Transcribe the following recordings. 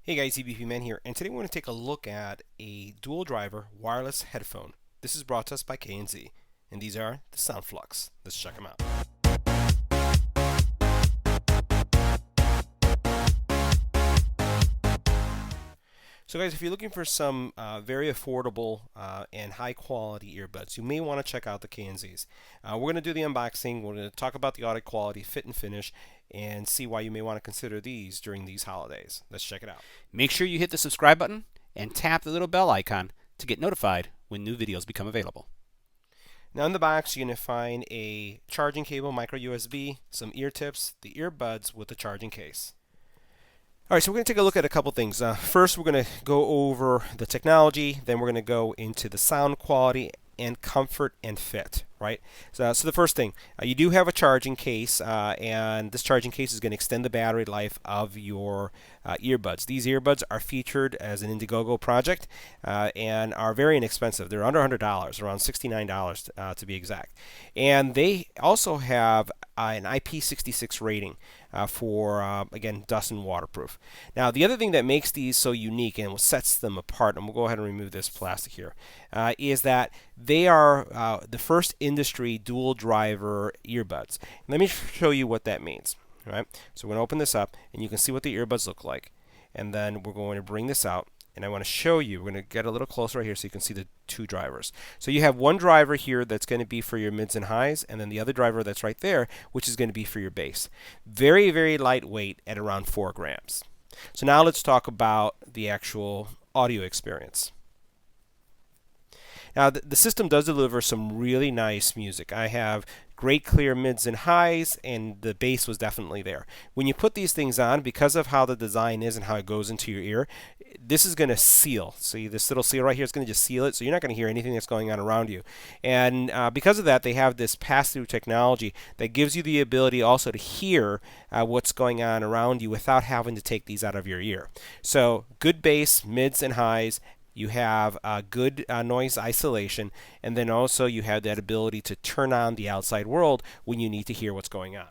Hey guys, EBPMAN here, and today we're going to take a look at a dual driver wireless headphone. This is brought to us by KNZ, and these are the Soundflux. Let's check them out. So guys, if you're looking for some very affordable and high quality earbuds, you may want to check out the KNZs. We're going to do the unboxing, we're going to talk about the audio quality, fit and finish, and see why you may want to consider these during these holidays. Let's check it out. Make sure you hit the subscribe button and tap the little bell icon to get notified when new videos become available. Now in the box you're going to find a charging cable, micro USB, some ear tips, the earbuds with the charging case. Alright, so we're going to take a look at a couple things. First we're going to go over the technology, then we're going to go into the sound quality and comfort and fit, right? So the first thing, you do have a charging case, and this charging case is going to extend the battery life of your earbuds. These earbuds are featured as an Indiegogo project and are very inexpensive. They're under $100, around $69 to be exact. And they also have an IP66 rating for, again, dust and waterproof. Now, the other thing that makes these so unique and what sets them apart, and we'll go ahead and remove this plastic here, is that they are the first industry dual driver earbuds. Let me show you what that means. All right? So we're going to open this up, and you can see what the earbuds look like. And then we're going to bring this out. And I want to show you, we're going to get a little closer right here so you can see the two drivers. So you have one driver here that's going to be for your mids and highs, and then the other driver that's right there, which is going to be for your bass. Very, very lightweight at around 4 grams. So now let's talk about the actual audio experience. Now the system does deliver some really nice music. I have great clear mids and highs, and the bass was definitely there. When you put these things on, because of how the design is and how it goes into your ear, this is going to seal. See this little seal right here is going to just seal it, so you're not going to hear anything that's going on around you. And because of that, they have this pass-through technology that gives you the ability also to hear what's going on around you without having to take these out of your ear. So good bass, mids and highs. You have good noise isolation, and then also you have that ability to turn on the outside world when you need to hear what's going on.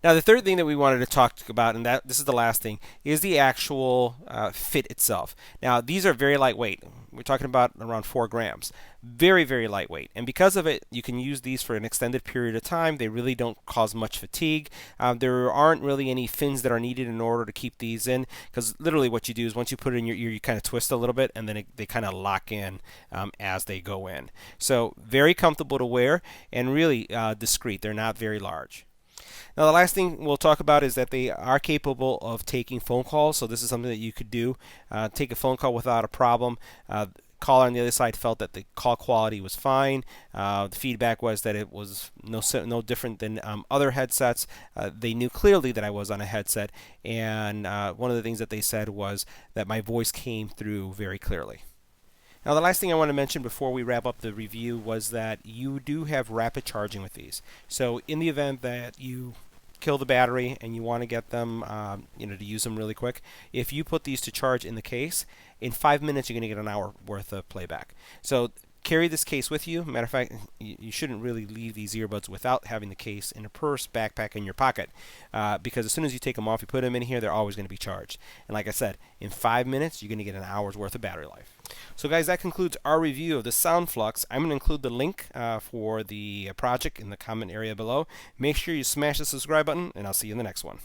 Now the third thing that we wanted to talk about, and this is the last thing, is the actual fit itself. Now these are very lightweight. We're talking about around 4 grams. Very, very lightweight. And because of it, you can use these for an extended period of time. They really don't cause much fatigue. There aren't really any fins that are needed in order to keep these in, because literally what you do is once you put it in your ear, you kind of twist a little bit, and then they kind of lock in as they go in. So very comfortable to wear, and really discreet. They're not very large. Now the last thing we'll talk about is that they are capable of taking phone calls, so this is something that you could do. Take a phone call without a problem. Caller on the other side felt that the call quality was fine. The feedback was that it was no different than other headsets. They knew clearly that I was on a headset, and one of the things that they said was that my voice came through very clearly. Now the last thing I want to mention before we wrap up the review was that you do have rapid charging with these. So in the event that you kill the battery and you want to get them to use them really quick, if you put these to charge in the case, in 5 minutes you're going to get an hour worth of playback. So carry this case with you. Matter of fact, you shouldn't really leave these earbuds without having the case in a purse, backpack, in your pocket, because as soon as you take them off, you put them in here, they're always going to be charged. And like I said, in 5 minutes you're going to get an hour's worth of battery life. So guys, that concludes our review of the Soundflux. I'm going to include the link for the project in the comment area below. Make sure you smash the subscribe button, and I'll see you in the next one.